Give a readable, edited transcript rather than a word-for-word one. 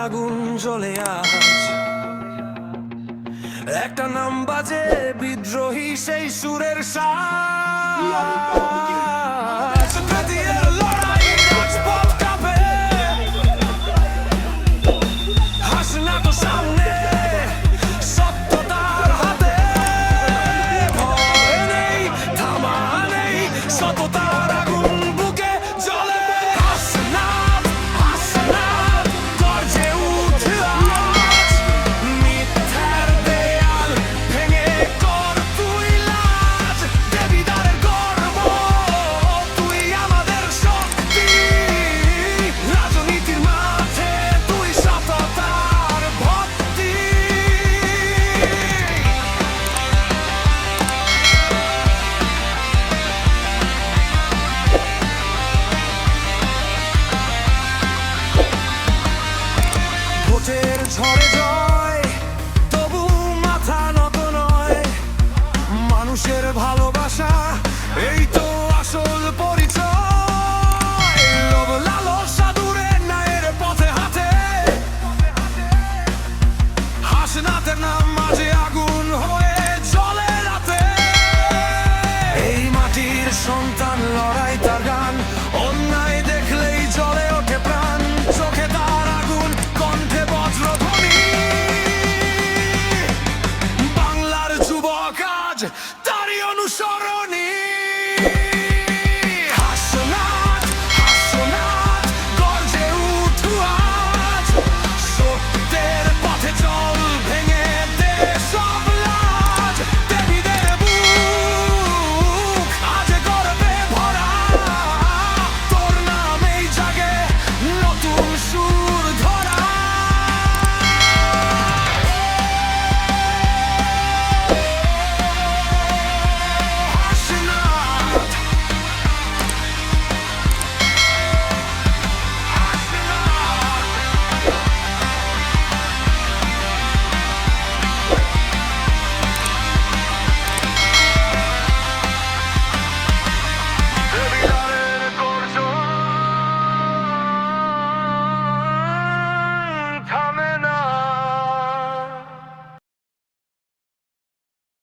আগুন জ্বলে আজ একটা নাম বাজে বিদ্রোহী সেই সুরের সাজ নদীর লড়াই রাজপথ কাঁপে হাস না তো সামনে সত্যতার হাতে ভয় নেই থামা নেই সততার আগুন বুকে জ্বলে হাসনাত হাসনাত গর্জে উঠে আজ মিথ্যার দেয়াল ভেঙে কর তুই লাজ দেবীদারের গর্ব তুই আমাদের শক্তি রাজনীতির মাঠে তুই সততার ভক্তি ভোটের ঝড়ে জয় তবু মাথা নত নয় মানুষের ভালোবাসা এই তো আসল পরিচয় লোভ লালসা দূরে ন্যায়ের পথে হাঁটে হাসনাতের নাম মাঝে আগুন হয়ে জ্বলে রাতে এই মাটির সন্তান লড়াই তার গান অন্যায় দেখলেই জ্বলে ওঠে প্রাণ চোখে তার আগুন কণ্ঠে বজ্রধ্বনি বাংলার যুবক আজ তারই অনুসরণী